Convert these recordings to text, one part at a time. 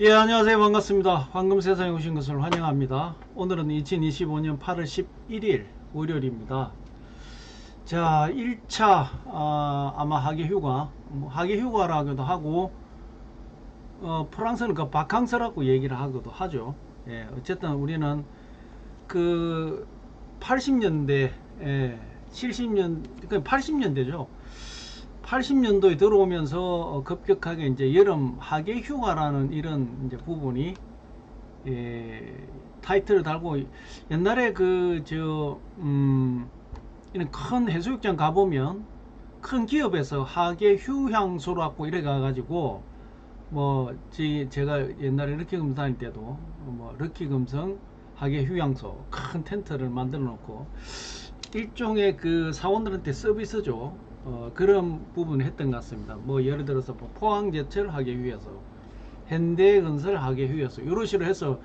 예, 안녕하세요. 반갑습니다. 황금세상에 오신 것을 환영합니다. 오늘은 2025년 8월 11일 월요일입니다. 자, 1차 아마 학예휴가, 학예휴가라고도 하고 프랑스는 그 바캉스라고 얘기를 하기도 하죠. 예, 어쨌든 우리는 그 80년대, 70년, 그 80년대죠. 80년도에 들어오면서 급격하게 이제 여름 학예 휴가라는 이런 이제 부분이 타이틀을 달고, 옛날에 이런 큰 해수욕장 가보면 큰 기업에서 학예 휴양소라고 이래 가가지고 뭐 제가 옛날에 럭키금성 다닐 때도 뭐 럭키금성 학예 휴양소 큰 텐트를 만들어 놓고 일종의 그 사원들한테 서비스죠. 그런 부분을 했던 것 같습니다. 뭐 예를 들어서 뭐 포항제철 학예휴게소, 현대건설 학예휴게소 이런 식으로 해서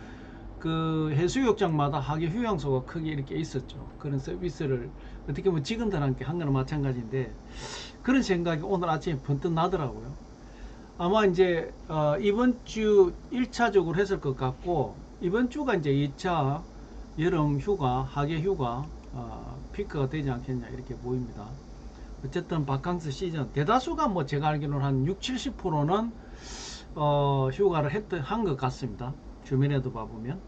그 해수욕장마다 학예휴양소가 크게 이렇게 있었죠. 그런 서비스를 어떻게 보면 지금들한테 한 거나 마찬가지인데, 그런 생각이 오늘 아침에 번뜩 나더라고요. 아마 이제 이번 주 1차적으로 했을 것 같고, 이번 주가 이제 2차 여름 휴가, 학예 휴가 피크가 되지 않겠냐 이렇게 보입니다. 어쨌든 바캉스 시즌 대다수가 뭐 제가 알기로는 한 6, 70%는 휴가를 한 것 같습니다. 주변에도 봐보면.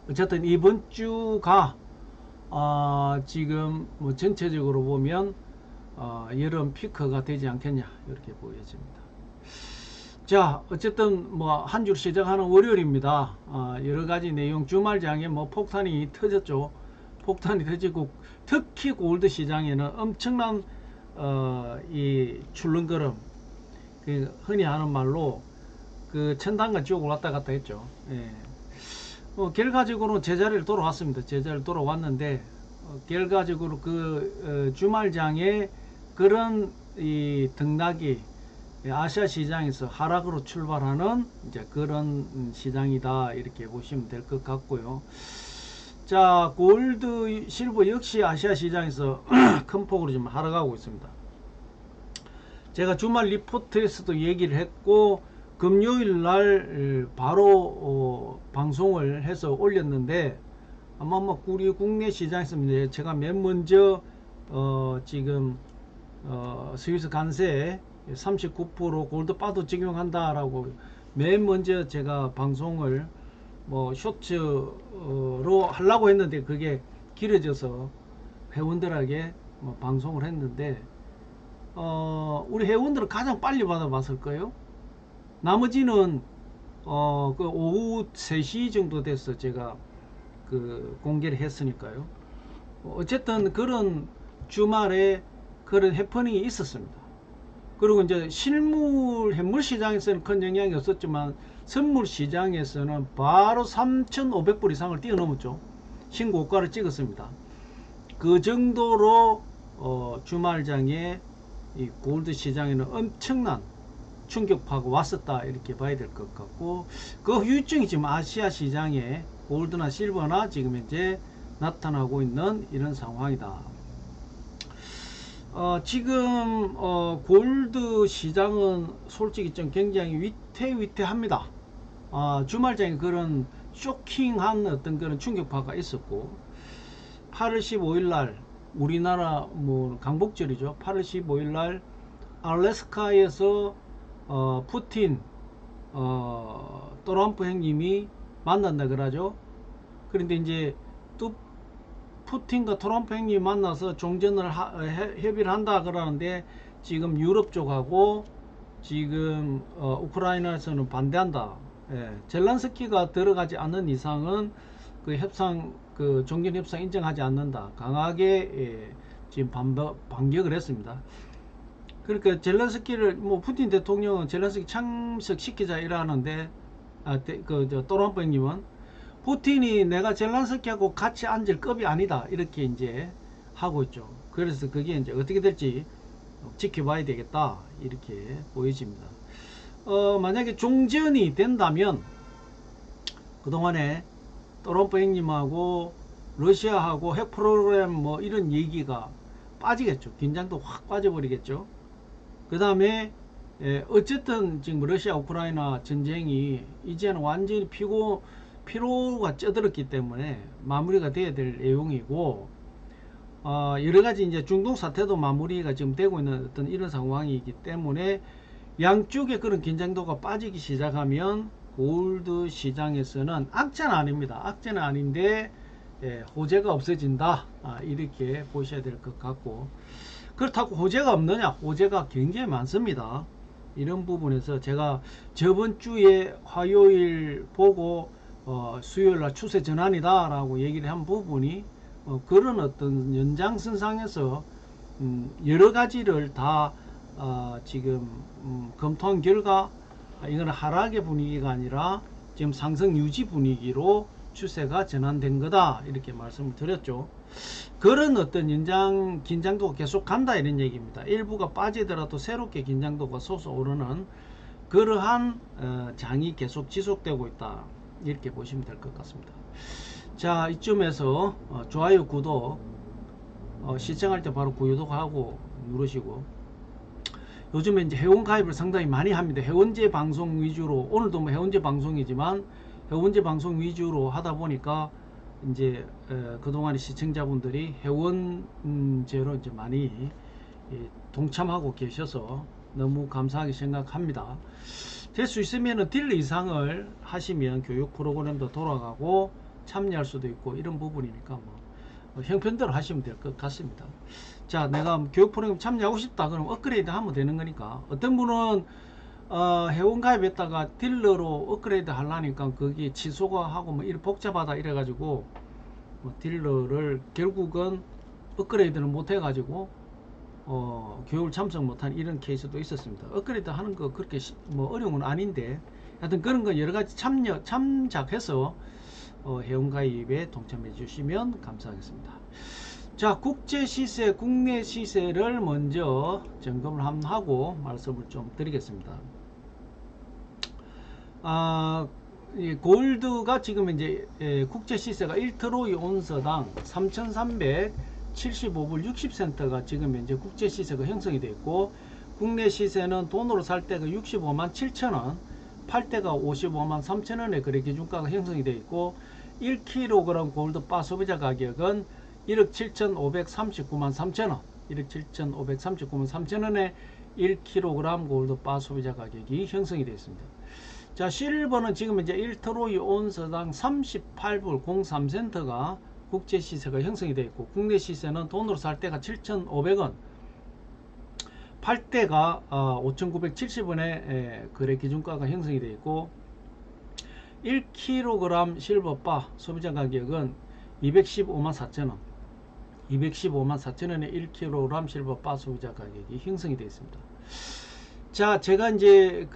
어쨌든 이번 주가 지금 뭐 전체적으로 보면 여름 피크가 되지 않겠냐 이렇게 보여집니다. 자, 어쨌든 뭐 한 주 시작하는 월요일입니다. 여러 가지 내용, 주말장에 뭐 폭탄이 터졌죠. 폭탄이 터지고 특히 골드 시장에는 엄청난 이 출렁거름, 그 흔히 하는 말로 그 천당과 지옥을 왔다 갔다 했죠. 예. 결과적으로 제자리를 돌아왔습니다. 제자리를 돌아왔는데 결과적으로 그 주말장에 그런 이 등락이 아시아 시장에서 하락으로 출발하는 이제 그런 시장이다 이렇게 보시면 될 것 같고요. 자, 골드, 실버 역시 아시아 시장에서 큰 폭으로 좀 하락하고 있습니다. 제가 주말 리포트에서도 얘기를 했고 금요일 날 바로 방송을 해서 올렸는데, 아마 우리 국내 시장에서 제가 맨 먼저 지금 스위스 관세 39% 골드바도 적용한다라고 맨 먼저 제가 방송을 뭐 쇼츠로 하려고 했는데 그게 길어져서 회원들에게 뭐 방송을 했는데 우리 회원들은 가장 빨리 받아봤을 거예요. 나머지는 그 오후 3시 정도 돼서 제가 그 공개를 했으니까요. 어쨌든 그런 주말에 그런 해프닝이 있었습니다. 그리고 이제 현물 시장에서는 큰 영향이 없었지만 선물 시장에서는 바로 3,500불 이상을 뛰어넘었죠. 신고가를 찍었습니다. 그 정도로 주말장에 이 골드 시장에는 엄청난 충격파가 왔었다 이렇게 봐야 될 것 같고, 그 후유증이 지금 아시아 시장에 골드나 실버나 지금 현재 나타나고 있는 이런 상황이다. 지금 골드 시장은 솔직히 좀 굉장히 위태위태합니다. 주말장에 그런 쇼킹한 어떤 그런 충격파가 있었고, 8월 15일 날 우리나라 뭐 강복절이죠. 8월 15일 날 알래스카에서 푸틴 트럼프 형님이 만난다 그러죠. 그런데 이제 또 푸틴과 트럼프 형님이 만나서 종전을 협의를 한다 그러는데, 지금 유럽 쪽하고 지금 우크라이나에서는 반대한다. 예, 젤란스키가 들어가지 않는 이상은 그 협상, 그 종전 협상 인정하지 않는다. 강하게 지금 반격을 했습니다. 그러니까 젤란스키를 뭐 푸틴 대통령은 젤란스키 참석시키자 이러는데, 트럼프 형님은 푸틴이 내가 젤란스키하고 같이 앉을 급이 아니다 이렇게 이제 하고 있죠. 그래서 그게 이제 어떻게 될지 지켜봐야 되겠다 이렇게 보여집니다. 만약에 종전이 된다면 그동안에 트럼프 형님하고 러시아하고 핵 프로그램 뭐 이런 얘기가 빠지겠죠. 긴장도 확 빠져버리겠죠. 그 다음에 어쨌든 지금 러시아 우크라이나 전쟁이 이제는 완전히 피로가 쪄들었기 때문에 마무리가 돼야 될 내용이고, 여러 가지 이제 중동 사태도 마무리가 지금 되고 있는 어떤 이런 상황이기 때문에 양쪽의 그런 긴장도가 빠지기 시작하면 골드 시장에서는 악재는 아닙니다. 악재는 아닌데 호재가 없어진다. 이렇게 보셔야 될 것 같고, 그렇다고 호재가 없느냐? 호재가 굉장히 많습니다. 이런 부분에서 제가 저번 주에 화요일 보고 수요일날 추세 전환이다 라고 얘기를 한 부분이 그런 어떤 연장선상에서 여러 가지를 다 지금 검토한 결과 이거는 하락의 분위기가 아니라 지금 상승 유지 분위기로 추세가 전환된 거다 이렇게 말씀을 드렸죠. 그런 어떤 긴장도가 계속 간다 이런 얘기입니다. 일부가 빠지더라도 새롭게 긴장도가 솟아오르는 그러한 장이 계속 지속되고 있다 이렇게 보시면 될 것 같습니다. 자, 이쯤에서 좋아요, 구독 시청할 때 바로 구독하고 누르시고, 요즘에 이제 회원 가입을 상당히 많이 합니다. 회원제 방송 위주로, 오늘도 뭐 회원제 방송이지만 회원제 방송 위주로 하다 보니까 이제 그동안의 시청자분들이 회원제로 이제 많이 동참하고 계셔서 너무 감사하게 생각합니다. 될 수 있으면 딜러 이상을 하시면 교육 프로그램도 돌아가고 참여할 수도 있고 이런 부분이니까 뭐 형편대로 하시면 될 것 같습니다. 자, 내가 교육 프로그램 참여하고 싶다 그러면 업그레이드 하면 되는 거니까, 어떤 분은 회원 가입했다가 딜러로 업그레이드 하려니까 거기 취소가 하고 뭐 이렇게 복잡하다 이래 가지고 뭐 딜러를 결국은 업그레이드를 못 해 가지고 교육을 참석 못한 이런 케이스도 있었습니다. 업그레이드 하는 거 그렇게 뭐 어려운 건 아닌데, 하여튼 그런 거 여러 가지 참작해서 회원 가입에 동참해 주시면 감사하겠습니다. 자, 국제 시세, 국내 시세를 먼저 점검을 한번 하고 말씀을 좀 드리겠습니다. 골드가 지금 이제 국제 시세가 1트로이 온서당 3,375불 60센트가 지금 현재 국제 시세가 형성이 되어 있고, 국내 시세는 돈으로 살 때가 65만 7천원, 팔 때가 55만 3천원의 거래 기준가가 형성이 되어 있고, 1kg 골드 바 소비자 가격은 1억 7,539만 3천원, 1억 7,539만 3천원의 1kg 골드 바 소비자 가격이 형성이 되어 있습니다. 자, 실버는 지금 이제 1트로이 온서당 38불 03센트가 국제 시세가 형성이 되어 있고, 국내 시세는 돈으로 살 때가 7,500원, 팔 때가 5,970원의 거래 기준가가 형성이 되어 있고, 1kg 실버바 소비자 가격은 215만 4천원, 215만 4천원의 1kg 실버바 소비자 가격이 형성이 되어 있습니다. 자, 제가 이제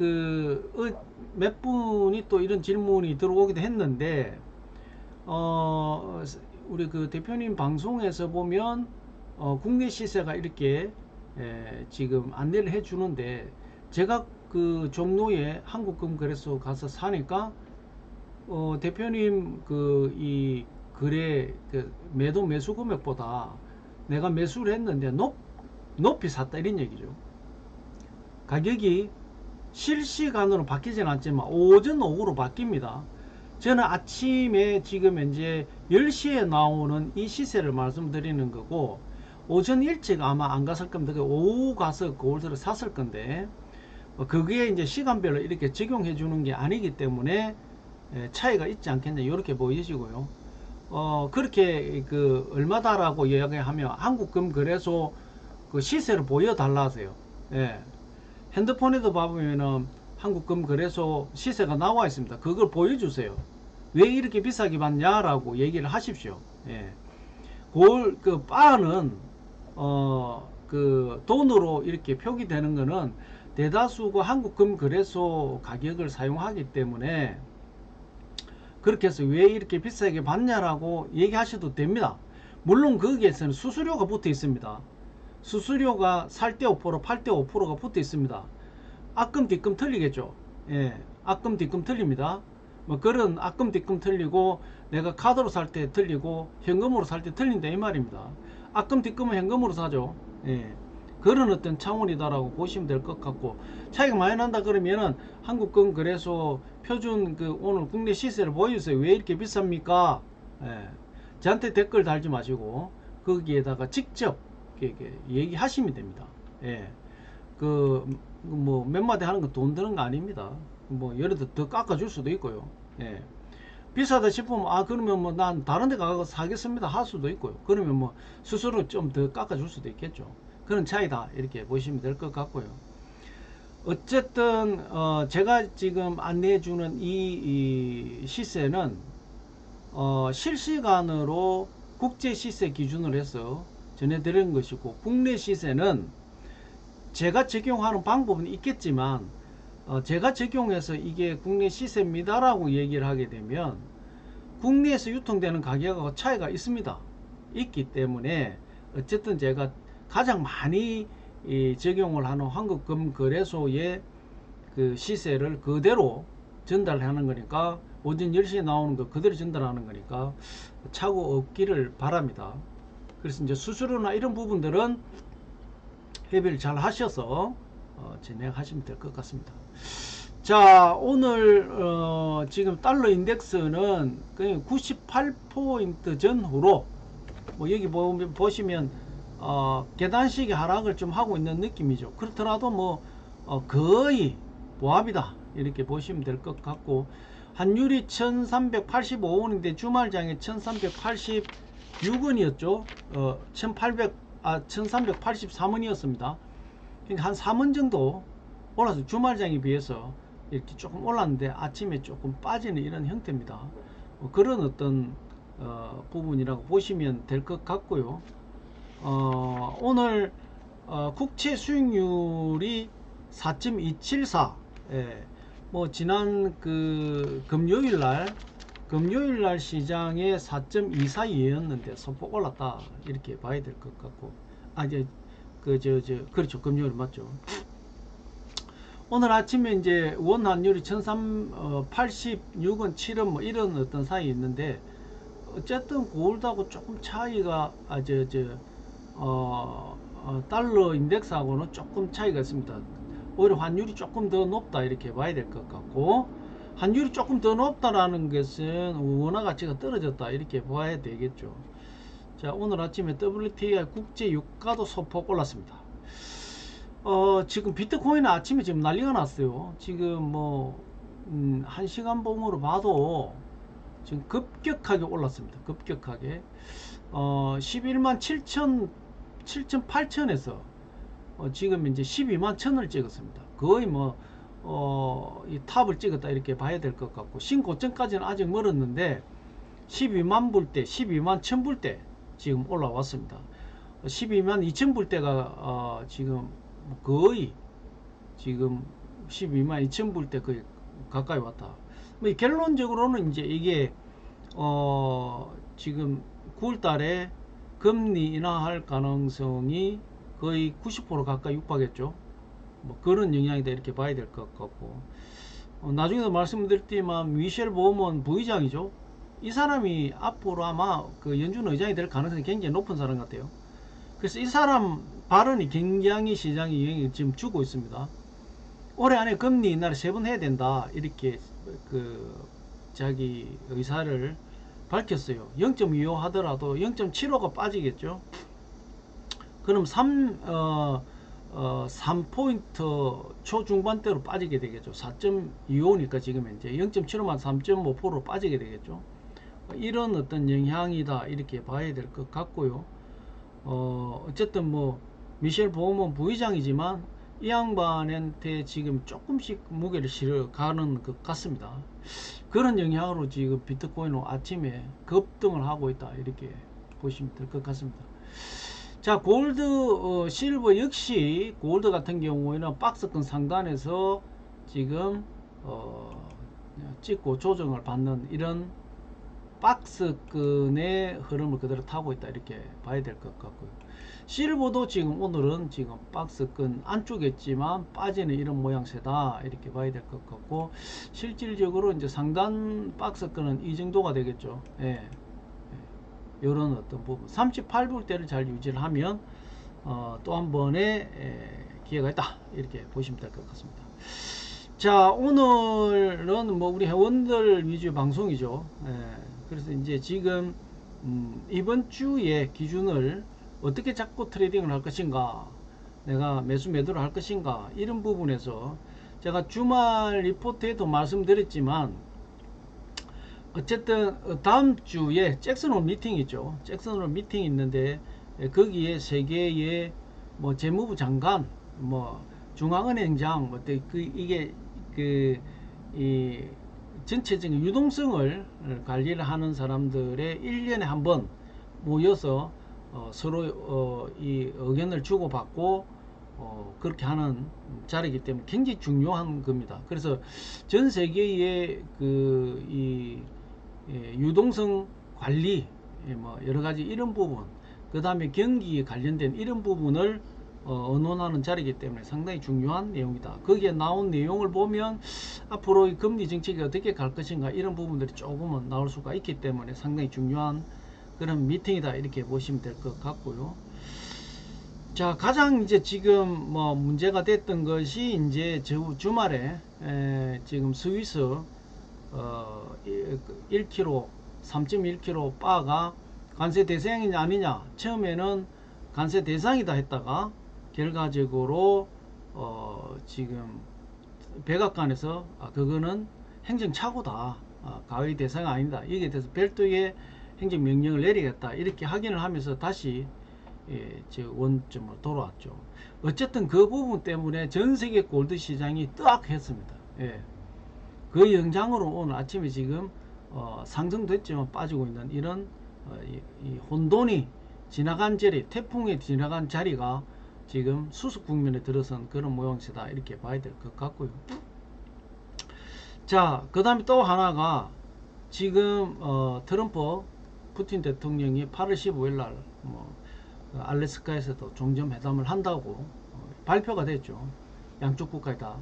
몇 분이 또 이런 질문이 들어오기도 했는데, 우리 그 대표님 방송에서 보면 국내 시세가 이렇게 지금 안내를 해 주는데, 제가 그 종로에 한국금거래소 가서 사니까 대표님 이 거래 매도 매수 금액보다 내가 매수를 했는데 높이 샀다 이런 얘기죠. 가격이 실시간으로 바뀌진 않지만 오전 오후로 바뀝니다. 저는 아침에 지금 현재 10시에 나오는 이 시세를 말씀드리는 거고, 오전 일찍 아마 안 갔을 겁니다. 오후 가서 골드를 샀을 건데, 그게 이제 시간별로 이렇게 적용해 주는 게 아니기 때문에 차이가 있지 않겠냐 이렇게 보이시고요. 그렇게 얼마다라고 이야기하면 한국금거래소 그 시세를 보여달라 하세요. 예. 핸드폰에도 봐보면은 한국금거래소 시세가 나와 있습니다. 그걸 보여주세요. 왜 이렇게 비싸게 받냐라고 얘기를 하십시오. 예. 바는 돈으로 이렇게 표기되는 거는 대다수가 한국금거래소 가격을 사용하기 때문에, 그렇게 해서 왜 이렇게 비싸게 받냐라고 얘기하셔도 됩니다. 물론 거기에서는 수수료가 붙어 있습니다. 수수료가 살 때 5%, 팔 때 5%가 붙어 있습니다. 앞금 뒷금 틀리겠죠. 예, 앞금 뒷금 틀립니다. 뭐 그런 앞금 뒷금 틀리고, 내가 카드로 살 때 틀리고 현금으로 살 때 틀린다 이 말입니다. 앞금 뒷금은 현금으로 사죠. 예. 그런 어떤 차원이다라고 보시면 될 것 같고, 차이가 많이 난다 그러면은 한국금거래소 표준 그 오늘 국내 시세를 보여주세요. 왜 이렇게 비쌉니까? 예. 저한테 댓글 달지 마시고 거기에다가 직접 이렇게 얘기하시면 됩니다. 예. 뭐 몇 마디 하는 건 돈 드는 거 아닙니다. 뭐 예를 들어 더 깎아줄 수도 있고요. 예. 비싸다 싶으면 그러면 뭐 난 다른 데 가서 사겠습니다 할 수도 있고요. 그러면 뭐 스스로 좀 더 깎아줄 수도 있겠죠. 그런 차이다 이렇게 보시면 될 것 같고요. 어쨌든 제가 지금 안내해주는 이 시세는 실시간으로 국제 시세 기준으로 해서 전해드리는 것이고, 국내 시세는 제가 적용하는 방법은 있겠지만 제가 적용해서 이게 국내 시세입니다 라고 얘기를 하게 되면 국내에서 유통되는 가격하고 차이가 있습니다. 있기 때문에 어쨌든 제가 가장 많이 적용을 하는 한국금거래소의 그 시세를 그대로 전달하는 거니까, 오전 10시에 나오는 거 그대로 전달하는 거니까 차고 없기를 바랍니다. 그래서 이제 수수료나 이런 부분들은 협의를 잘 하셔서 진행하시면 될 것 같습니다. 자, 오늘 지금 달러 인덱스는 98포인트 전후로 뭐 여기 보시면 계단식의 하락을 좀 하고 있는 느낌이죠. 그렇더라도 뭐 거의 보합이다 이렇게 보시면 될 것 같고, 환율이 1385원인데 주말장에 1386원이었죠. 1383원이었습니다. 그러니까 한 3원 정도 올라서 주말장에 비해서 이렇게 조금 올랐는데 아침에 조금 빠지는 이런 형태입니다. 그런 어떤 부분이라고 보시면 될 것 같고요. 오늘 국채 수익률이 4.274. 예, 뭐 지난 그 금요일날 시장에 4.24였는데 소폭 올랐다 이렇게 봐야 될 것 같고, 이제 그렇죠, 금요일 맞죠. 오늘 아침에 이제 원 환율이 1386원 7원 뭐 이런 어떤 사이 있는데, 어쨌든 골드하고 조금 차이가 달러 인덱스하고는 조금 차이가 있습니다. 오히려 환율이 조금 더 높다 이렇게 봐야 될 것 같고, 환율이 조금 더 높다라는 것은 원화 가치가 떨어졌다 이렇게 봐야 되겠죠. 자, 오늘 아침에 WTI 국제 유가도 소폭 올랐습니다. 지금 비트코인은 아침에 지금 난리가 났어요. 지금 뭐 1시간 봉으로 봐도 지금 급격하게 올랐습니다. 급격하게 11만 7천 8천에서 지금 이제 12만 천을 찍었습니다. 거의 이 탑을 찍었다 이렇게 봐야 될 것 같고, 신고점까지는 아직 멀었는데 12만 불 때, 12만 천 불 때 지금 올라왔습니다. 12만 2천 불 때가 지금 거의 지금 12만 2천 불 때 거의 가까이 왔다. 뭐 결론적으로는 이제 이게 지금 9월 달에 금리 인하할 가능성이 거의 90% 가까이 육박했죠. 뭐 그런 영향이다 이렇게 봐야 될 것 같고, 나중에도 말씀드렸지만 미셸 보먼 부의장이죠. 이 사람이 앞으로 아마 그 연준 의장이 될 가능성이 굉장히 높은 사람 같아요. 그래서 이 사람 발언이 굉장히 시장에 영향을 지금 주고 있습니다. 올해 안에 금리 인하를 3번 해야 된다 이렇게 자기 의사를 밝혔어요. 0.25 하더라도 0.75가 빠지겠죠. 그럼 3포인트 초중반대로 빠지게 되겠죠. 4.25니까 지금 현재 0.75만 3.5% 빠지게 되겠죠. 이런 어떤 영향이다 이렇게 봐야 될 것 같고요. 어쨌든 뭐 미셸 보먼 부의장이지만 이 양반한테 지금 조금씩 무게를 실어 가는 것 같습니다. 그런 영향으로 지금 비트코인은 아침에 급등을 하고 있다 이렇게 보시면 될 것 같습니다. 자, 골드, 실버 역시 골드 같은 경우에는 박스권 상단에서 지금 찍고 조정을 받는 이런 박스권의 흐름을 그대로 타고 있다 이렇게 봐야 될 것 같고요. 실버도 지금 오늘은 지금 박스권 안쪽이었지만 빠지는 이런 모양새다 이렇게 봐야 될 것 같고, 실질적으로 이제 상단 박스권은 이 정도가 되겠죠. 예. 이런 어떤 부분 38불대를 잘 유지를 하면 또 한 번의 기회가 있다 이렇게 보시면 될 것 같습니다. 자, 오늘은 뭐 우리 회원들 위주 방송이죠. 그래서 이제 지금 이번 주의 기준을 어떻게 잡고 트레이딩을 할 것인가, 내가 매수 매도를 할 것인가, 이런 부분에서 제가 주말 리포트에도 말씀드렸지만, 어쨌든 다음 주에 잭슨홀 미팅이 있죠. 잭슨홀 미팅이 있는데 거기에 세계의 뭐 재무부 장관, 뭐 중앙은행장, 뭐 이게 이 전체적인 유동성을 관리를 하는 사람들의 1년에 한 번 모여서 서로 이 의견을 주고받고 그렇게 하는 자리이기 때문에 굉장히 중요한 겁니다. 그래서 전 세계의 이 유동성 관리, 뭐 여러 가지 이런 부분, 그 다음에 경기에 관련된 이런 부분을 의논하는 자리이기 때문에 상당히 중요한 내용이다. 거기에 나온 내용을 보면 앞으로 이 금리 정책이 어떻게 갈 것인가, 이런 부분들이 조금은 나올 수가 있기 때문에 상당히 중요한 그런 미팅이다 이렇게 보시면 될 것 같고요. 자, 가장 이제 지금 뭐 문제가 됐던 것이 이제 주말에 지금 스위스 1kg 3.1kg 바가 관세 대상이냐 아니냐, 처음에는 관세 대상이다 했다가 결과적으로 지금 백악관에서 그거는 행정착오다, 가위 대상 아니다, 이게 대해서 별도의 행정명령을 내리겠다 이렇게 확인을 하면서 다시 원점으로 돌아왔죠. 어쨌든 그 부분 때문에 전세계 골드 시장이 뜨악 했습니다. 그 영장으로 오늘 아침에 지금 상승됐지만 빠지고 있는 이런 이 혼돈이 지나간 자리, 태풍이 지나간 자리가 지금 수습 국면에 들어선 그런 모양새다 이렇게 봐야 될 것 같고요. 자, 그 다음에 또 하나가 지금 트럼프 푸틴 대통령이 8월 15일 날 알래스카에서도 종전회담을 한다고 발표가 됐죠. 양쪽 국가에 다.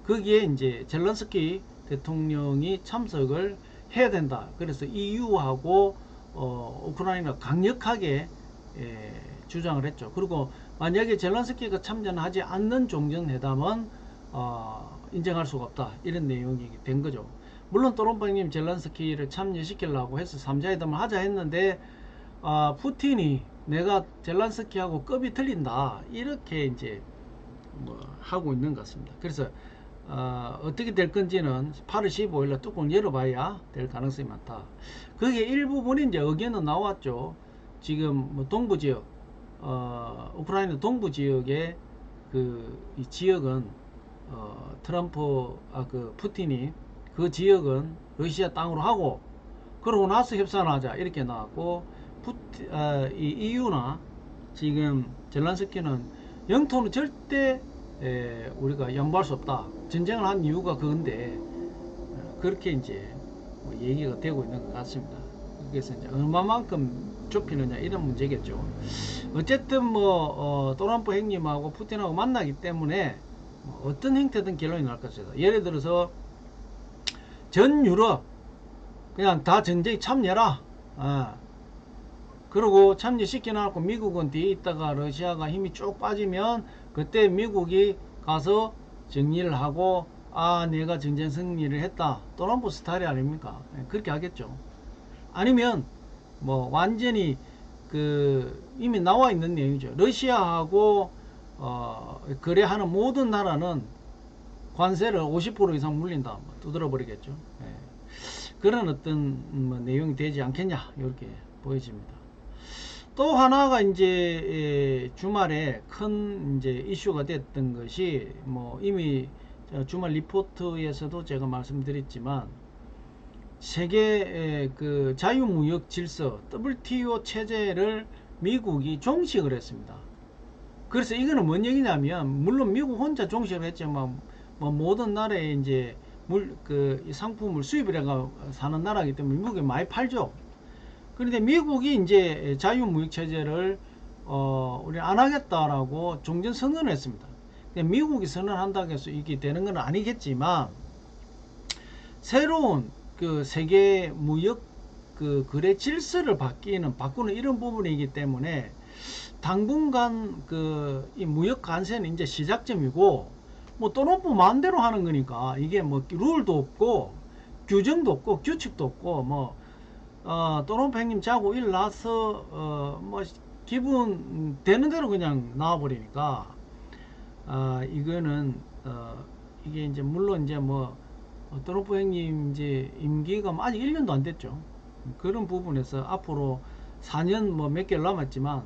거기에 이제 젤런스키 대통령이 참석을 해야 된다. 그래서 EU하고 우크라이나 강력하게 주장을 했죠. 그리고 만약에 젤런스키가 참전하지 않는 종전회담은 인정할 수가 없다, 이런 내용이 된 거죠. 물론 또론방님 젤런스키를 참여시키려고 해서 3자회담을 하자 했는데 푸틴이 내가 젤런스키하고 급이 틀린다 이렇게 이제 뭐 하고 있는 것 같습니다. 그래서 어떻게 될 건지는 8월 15일날 뚜껑을 열어봐야 될 가능성이 많다. 그게 일부분이 이제 의견은 나왔죠. 지금 뭐 동부 지역, 우크라이나 동부 지역의 이 지역은 트럼프 푸틴이 그 지역은 러시아 땅으로 하고 그러고 나서 협상을 하자 이렇게 나왔고, 이 EU나 지금 젤란스키는 영토는 절대 우리가 양보할 수 없다. 전쟁을 한 이유가 그건데 그렇게 이제 뭐 얘기가 되고 있는 것 같습니다. 그래서 이제 얼마만큼 좁히느냐 이런 문제겠죠. 어쨌든 뭐 트럼프 형님하고 푸틴하고 만나기 때문에 어떤 형태든 결론이 날 것이다. 예를 들어서 전 유럽 그냥 다 전쟁에 참여라. 그리고 참여시켜놓고 미국은 뒤에 있다가 러시아가 힘이 쭉 빠지면 그때 미국이 가서 정리를 하고 내가 전쟁 승리를 했다. 트럼프 스타일이 아닙니까? 그렇게 하겠죠. 아니면 뭐 완전히 이미 나와 있는 내용이죠. 러시아하고 거래하는 모든 나라는 관세를 50% 이상 물린다. 두드려 버리겠죠. 그런 어떤 내용이 되지 않겠냐 이렇게 보여집니다. 또 하나가 이제 주말에 큰 이제 이슈가 됐던 것이 뭐 이미 주말 리포트에서도 제가 말씀드렸지만 세계 자유무역 질서 WTO 체제를 미국이 종식을 했습니다. 그래서 이거는 뭔 얘기냐면, 물론 미국 혼자 종식을 했지만 뭐 모든 나라에 이제 이 상품을 수입을 해가 사는 나라이기 때문에 미국에 많이 팔죠. 그런데 미국이 이제 자유무역 체제를 우리 안 하겠다라고 종전 선언을 했습니다. 미국이 선언한다고 해서 이게 되는 건 아니겠지만, 새로운 세계 무역 거래 질서를 바꾸는 이런 부분이기 때문에 당분간 이 무역 관세는 이제 시작점이고, 뭐 트럼프 마음대로 하는 거니까 이게 뭐 룰도 없고 규정도 없고 규칙도 없고, 뭐 트럼프 형님 자고 일어나서 뭐 기분 되는 대로 그냥 나와버리니까, 이거는 이게 이제 물론 이제 뭐 트럼프 형님 이제 임기가 뭐 아직 1년도 안 됐죠. 그런 부분에서 앞으로 4년 뭐 몇 개월 남았지만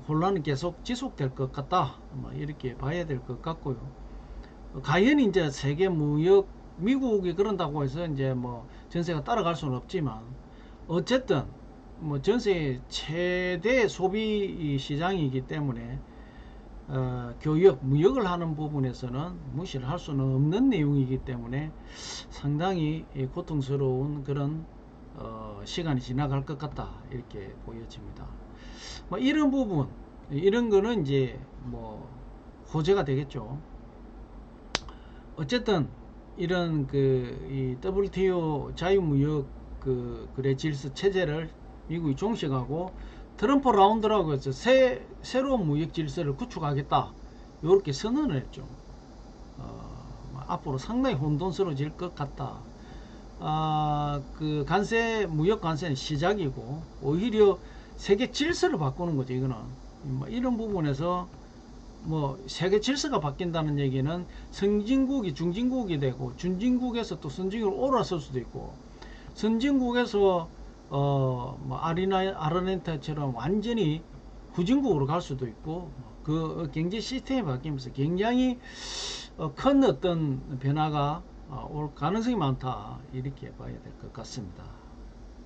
혼란은 계속 지속될 것 같다, 뭐 이렇게 봐야 될 것 같고요. 과연 이제 세계 무역, 미국이 그런다고 해서 이제 뭐 전세가 따라갈 수는 없지만, 어쨌든 뭐 전세 최대 소비 시장이기 때문에 교역, 무역을 하는 부분에서는 무시를 할 수는 없는 내용이기 때문에 상당히 고통스러운 그런 시간이 지나갈 것 같다, 이렇게 보여집니다. 뭐 이런 부분, 이런 거는 이제 뭐 호재가 되겠죠. 어쨌든 이런 이 WTO 자유무역 거래 질서 체제를 미국이 종식하고 트럼프 라운드라고 해서 새로운 무역 질서를 구축하겠다, 이렇게 선언을 했죠. 앞으로 상당히 혼돈스러워질 것 같다. 무역 관세는 시작이고 오히려 세계 질서를 바꾸는 거죠. 이거는 뭐 이런 부분에서 뭐 세계 질서가 바뀐다는 얘기는 선진국이 중진국이 되고, 중진국에서 또 선진국으로 올라설 수도 있고, 선진국에서 뭐 아르헨티나처럼 완전히 후진국으로 갈 수도 있고, 그 경제 시스템이 바뀌면서 굉장히 큰 어떤 변화가 올 가능성이 많다, 이렇게 봐야 될 것 같습니다.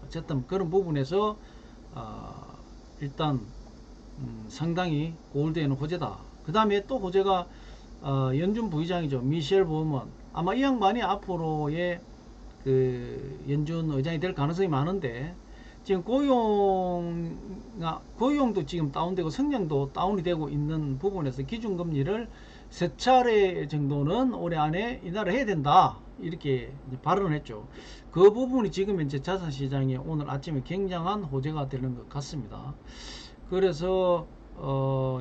어쨌든 그런 부분에서 일단 상당히 골드에는 호재다. 그 다음에 또 호재가 연준 부의장이죠. 미셸 버먼. 아마 이 양반이 앞으로의 연준 의장이 될 가능성이 많은데, 지금 고용도 지금 다운되고 성장도 다운이 되고 있는 부분에서 기준금리를 3차례 정도는 올해 안에 인하를 해야 된다, 이렇게 발언을 했죠. 그 부분이 지금 현재 자산시장에 오늘 아침에 굉장한 호재가 되는 것 같습니다. 그래서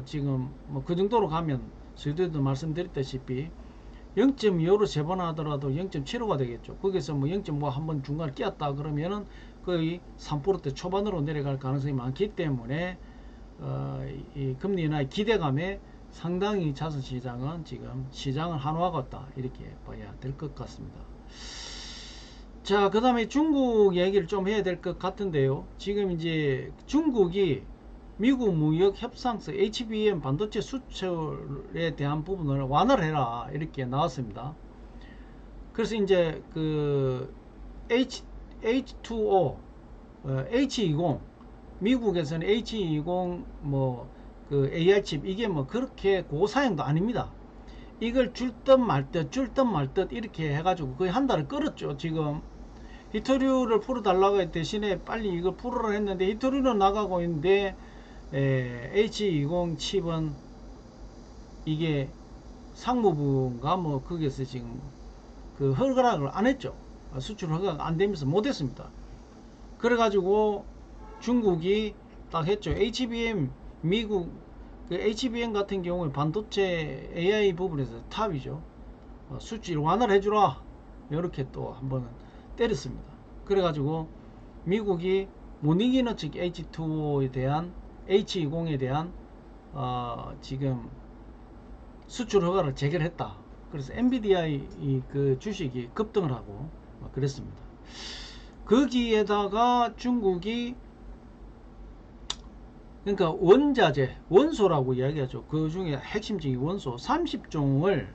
지금 뭐 그 정도로 가면 저희들도 말씀드렸다시피 0.25로 재반하더라도 0.75가 되겠죠. 거기서 뭐 0.5 한번 중간에 끼었다 그러면은 거의 3%대 초반으로 내려갈 가능성이 많기 때문에 이 금리 인하의 기대감에 상당히 자산시장은 지금 시장은 한화같다, 이렇게 봐야 될 것 같습니다. 자, 그 다음에 중국 얘기를 좀 해야 될 것 같은데요. 지금 이제 중국이 미국 무역 협상서 HBM 반도체 수출에 대한 부분을 완화를 해라, 이렇게 나왔습니다. 그래서 이제 H2O, H20, 미국에서는 H20 뭐 AR 칩, 이게 뭐 그렇게 고사양도 아닙니다. 이걸 줄 듯 말 듯 이렇게 해가지고 거의 한 달을 끌었죠. 지금 히토류를 풀어달라고 대신에 빨리 이걸 풀어라 했는데 히토류는 나가고 있는데, H20 칩은 이게 상무부가 뭐 거기에서 지금 허가를 안 했죠. 수출 허가가 안 되면서 못 했습니다. 그래가지고 중국이 딱 했죠. HBM, 미국 HBM 같은 경우에 반도체 AI 부분에서 탑이죠. 수출 완화를 해주라, 이렇게 또 한번 때렸습니다. 그래가지고 미국이 못 이기는 즉 H2O에 대한 H20에 대한 지금 수출 허가를 재결했다. 그래서 엔비디아의 주식이 급등을 하고 그랬습니다. 거기에다가 중국이, 그러니까 원자재, 원소라고 이야기하죠. 그 중에 핵심적인 원소 30종을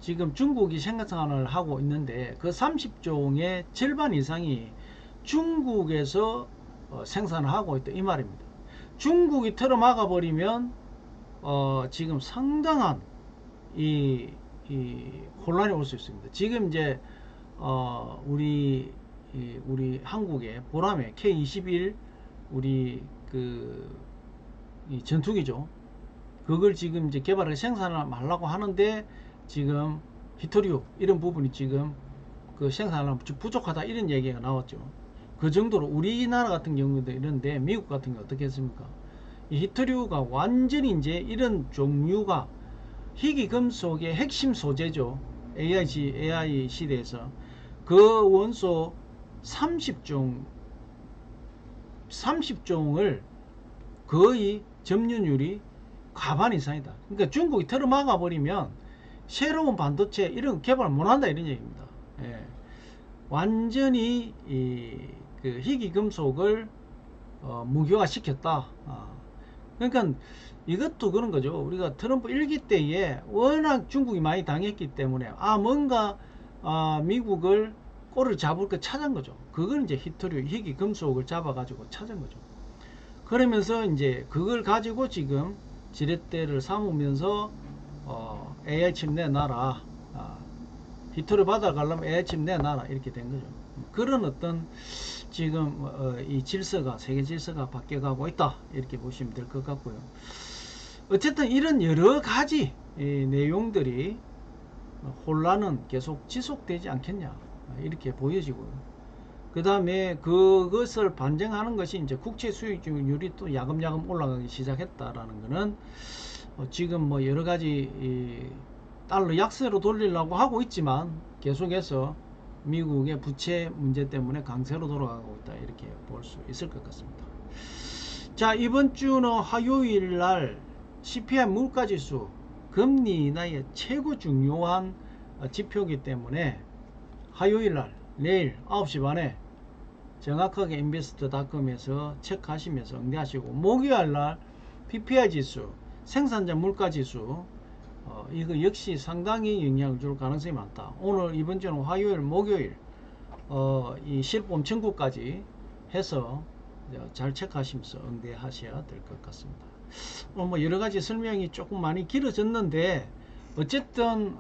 지금 중국이 생산을 하고 있는데, 그 30종의 절반 이상이 중국에서 생산을 하고 있다, 이 말입니다. 중국이 틀어막아 버리면 지금 상당한 이 혼란이 올 수 있습니다. 지금 이제 우리 한국의 보람의 K21 우리 이 전투기죠. 그걸 지금 이제 개발을 생산을 하려고 하는데, 지금 히토류 이런 부분이 지금 생산을 부족하다, 이런 얘기가 나왔죠. 그 정도로 우리나라 같은 경우도 이런데, 미국 같은 경우 어떻게 했습니까? 이 히토류가 완전히 이제 이런 종류가 희귀금속의 핵심 소재죠. AI 시대에서 그 원소 30종을 거의 점유율이 과반 이상이다. 그러니까 중국이 틀어막아 버리면 새로운 반도체 이런 개발 못한다 이런 얘기입니다. 예. 완전히 그 희귀금속을 무효화 시켰다. 그러니까 이것도 그런 거죠. 우리가 트럼프 1기 때에 워낙 중국이 많이 당했기 때문에 뭔가 미국을 꼬리를 잡을 거 찾은 거죠. 그걸 이제 히토류 희귀금속을 잡아가지고 찾은 거죠. 그러면서 이제 그걸 가지고 지금 지렛대를 삼으면서 AI 칩 내놔라. 히토류 받아가려면 AI 칩 내놔라. 이렇게 된 거죠. 그런 어떤 지금 이 질서가 세계 질서가 바뀌어가고 있다. 이렇게 보시면 될 것 같고요. 어쨌든 이런 여러 가지 내용들이 혼란은 계속 지속되지 않겠냐. 이렇게 보여지고요. 그 다음에 그것을 반증하는 것이 이제 국채 수익률이 또 야금야금 올라가기 시작했다라는 것은 지금 뭐 여러 가지 달러 약세로 돌리려고 하고 있지만 계속해서 미국의 부채 문제 때문에 강세로 돌아가고 있다 이렇게 볼 수 있을 것 같습니다. 자, 이번 주는 화요일 날 CPI 물가지수 금리 인하의 최고 중요한 지표이기 때문에 화요일 날 내일 9시 반에 정확하게 인베스트닷컴에서 체크하시면서 응대하시고, 목요일 날 PPI 지수 생산자 물가 지수 이거 역시 상당히 영향을 줄 가능성이 많다. 오늘 이번 주는 화요일 목요일 이 실범 청구까지 해서 잘 체크하시면서 응대하셔야 될 것 같습니다. 뭐 여러가지 설명이 조금 많이 길어졌는데 어쨌든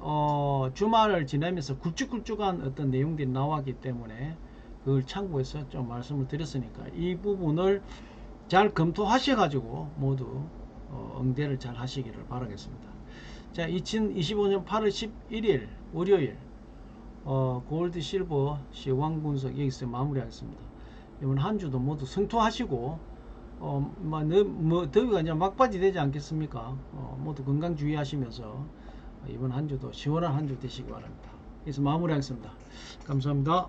주말을 지나면서 굵직굵직한 어떤 내용들이 나왔기 때문에 그걸 참고해서 좀 말씀을 드렸으니까 이 부분을 잘 검토하셔 가지고 모두 응대를 잘 하시기를 바라겠습니다. 자, 2025년 8월 11일 월요일 골드 실버 시황 분석 여기서 마무리하겠습니다. 이번 한 주도 모두 성토하시고 더위가 이제 막바지 되지 않겠습니까? 모두 건강 주의하시면서 이번 한 주도 시원한 한 주 되시기 바랍니다. 그래서 마무리하겠습니다. 감사합니다.